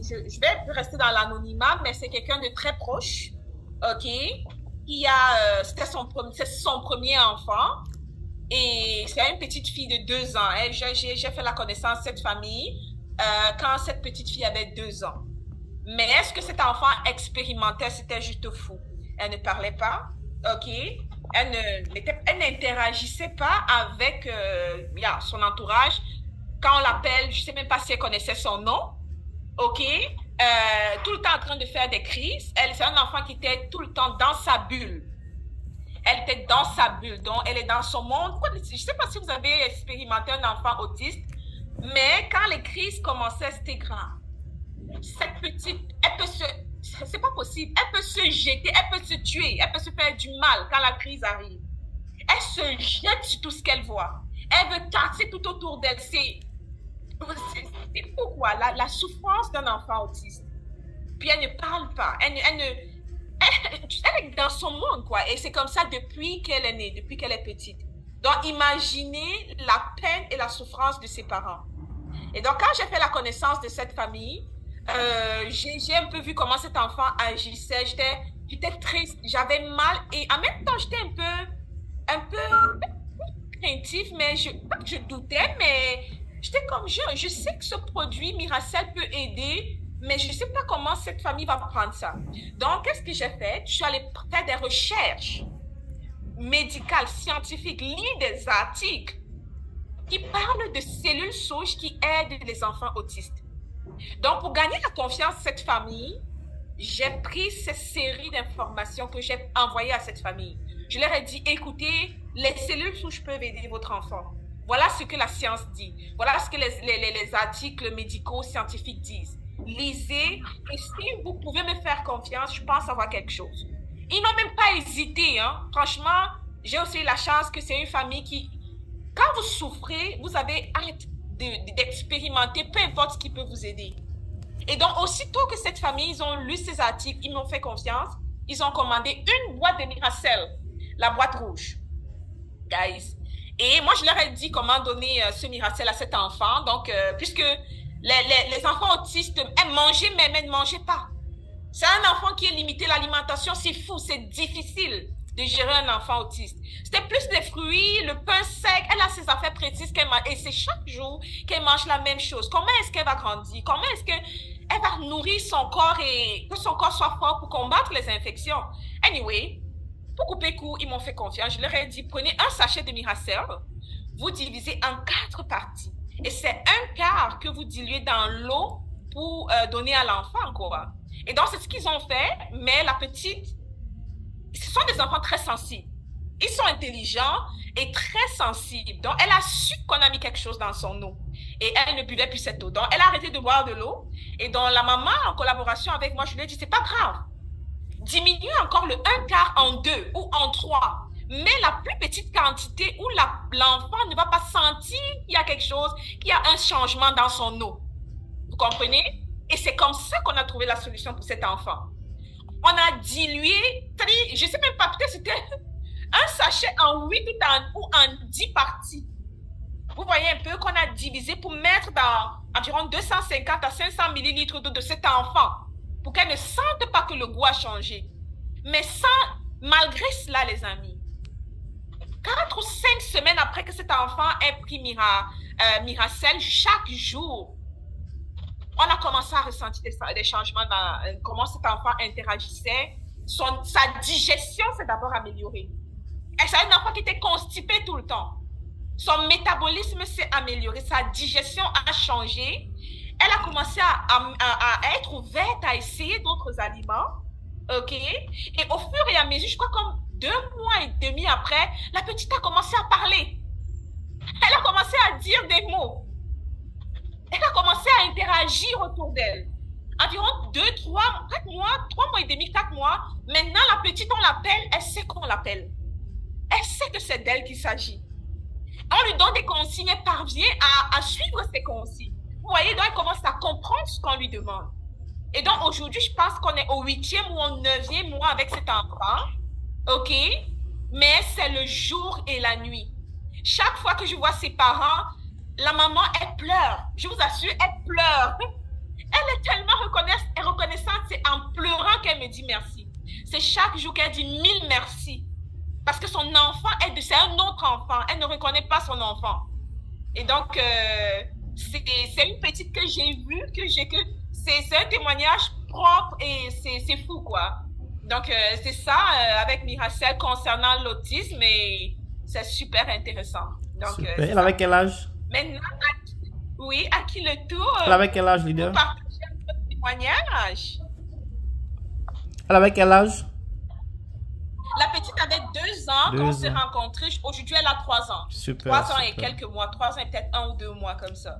je vais rester dans l'anonymat, mais c'est quelqu'un de très proche, ok, qui a, c'est son premier enfant, et c'est une petite fille de 2 ans. J'ai fait la connaissance de cette famille quand cette petite fille avait 2 ans. Mais est-ce que cet enfant expérimentait? C'était juste fou. Elle ne parlait pas, ok? Elle n'interagissait pas avec son entourage. Quand on l'appelle, je ne sais même pas si elle connaissait son nom, ok? Tout le temps en train de faire des crises. C'est un enfant qui était tout le temps dans sa bulle. Elle était dans sa bulle, donc elle est dans son monde. Je ne sais pas si vous avez expérimenté un enfant autiste, mais quand les crises commençaient, c'était grave. Cette petite, elle peut se, c'est pas possible, elle peut se jeter, elle peut se tuer, elle peut se faire du mal quand la crise arrive. Elle se jette sur tout ce qu'elle voit. Elle veut casser tout autour d'elle. C'est pourquoi la souffrance d'un enfant autiste. Puis elle ne parle pas, elle est dans son monde, quoi. Et c'est comme ça depuis qu'elle est née, depuis qu'elle est petite. Donc, imaginez la peine et la souffrance de ses parents. Et donc, quand j'ai fait la connaissance de cette famille, j'ai un peu vu comment cet enfant agissait. J'étais triste, j'avais mal et en même temps, j'étais un peu craintif, mais je doutais, mais j'étais comme je sais que ce produit Miracel peut aider, mais je ne sais pas comment cette famille va prendre ça. Donc, qu'est-ce que j'ai fait? Je suis allée faire des recherches médicales, scientifiques, lire des articles qui parlent de cellules souches qui aident les enfants autistes. Donc, pour gagner la confiance de cette famille, j'ai pris cette série d'informations que j'ai envoyées à cette famille. Je leur ai dit, écoutez, les cellules souches peuvent aider votre enfant. Voilà ce que la science dit. Voilà ce que les articles médicaux, scientifiques disent. Lisez, et si vous pouvez me faire confiance, je pense avoir quelque chose. Ils n'ont même pas hésité, hein. Franchement, j'ai aussi la chance que c'est une famille qui, quand vous souffrez, vous avez hâte d'expérimenter, peu importe ce qui peut vous aider. Et donc, aussitôt que cette famille, ils ont lu ces articles, ils m'ont fait confiance, ils ont commandé une boîte de Miracel, la boîte rouge, guys. Et moi, je leur ai dit comment donner ce Miracel à cet enfant. Donc, puisque les enfants autistes aiment manger, mais ne mangeaient pas. C'est un enfant qui est limité, l'alimentation, c'est fou, c'est difficile de gérer un enfant autiste. C'était plus des fruits, le pain sec, elle a ses affaires précises qu'elle mange, et c'est chaque jour qu'elle mange la même chose. Comment est-ce qu'elle va grandir? Comment est-ce qu'elle va nourrir son corps et que son corps soit fort pour combattre les infections? Anyway, pour couper court, ils m'ont fait confiance. Je leur ai dit, prenez un sachet de Miracel, vous divisez en 4 parties. Et c'est un quart que vous diluez dans l'eau pour donner à l'enfant, quoi. Et donc, c'est ce qu'ils ont fait, mais la petite, ce sont des enfants très sensibles. Ils sont intelligents et très sensibles. Donc, elle a su qu'on a mis quelque chose dans son eau. Et elle ne buvait plus cette eau. Donc, elle a arrêté de boire de l'eau. Et donc, la maman, en collaboration avec moi, je lui ai dit, c'est pas grave. Diminuez encore le un quart en 2 ou en 3. Mais la plus petite quantité où l'enfant ne va pas sentir qu'il y a quelque chose, qu'il y a un changement dans son eau. Vous comprenez? Et c'est comme ça qu'on a trouvé la solution pour cet enfant. On a dilué, je ne sais même pas, peut-être c'était un sachet en 8 ou en 10 parties. Vous voyez un peu qu'on a divisé pour mettre dans environ 250 à 500 millilitres d'eau de cet enfant pour qu'elle ne sente pas que le goût a changé. Mais malgré cela, les amis, 4 ou 5 semaines après que cet enfant ait pris Miracel, chaque jour, on a commencé à ressentir des changements dans comment cet enfant interagissait. Sa digestion s'est d'abord améliorée. C'est un enfant qui était constipé tout le temps. Son métabolisme s'est amélioré, sa digestion a changé. Elle a commencé à être ouverte à essayer d'autres aliments. OK? Et au fur et à mesure, je crois comme 2 mois et demi après, la petite a commencé à parler. Elle a commencé à dire des mots. Elle a commencé à interagir autour d'elle. Environ 4 mois, 3 mois et demi, 4 mois. Maintenant, la petite, on l'appelle, elle sait qu'on l'appelle. Elle sait que c'est d'elle qu'il s'agit. On lui donne des consignes, elle parvient à suivre ces consignes. Vous voyez, donc elle commence à comprendre ce qu'on lui demande. Et donc aujourd'hui, je pense qu'on est au 8e ou au 9e mois avec cet enfant. OK? Mais c'est le jour et la nuit. Chaque fois que je vois ses parents, la maman, elle pleure. Je vous assure, elle pleure. Elle est tellement reconnaissante, c'est en pleurant qu'elle me dit merci. C'est chaque jour qu'elle dit 1000 merci. Parce que son enfant, c'est un autre enfant. Elle ne reconnaît pas son enfant. Et donc, c'est une petite que j'ai vue, c'est un témoignage propre et c'est fou, quoi. Donc, c'est ça avec Miracel concernant l'autisme et c'est super intéressant. Donc, Super. Elle avait quel âge? Maintenant, oui, à qui le tour? Elle avait quel âge, leader? Pour partager un témoignage. Elle avait quel âge? La petite avait 2 ans quand on s'est rencontrés. Aujourd'hui, elle a 3 ans. Super. 3 ans et super. quelques mois. 3 ans et peut-être 1 ou 2 mois comme ça.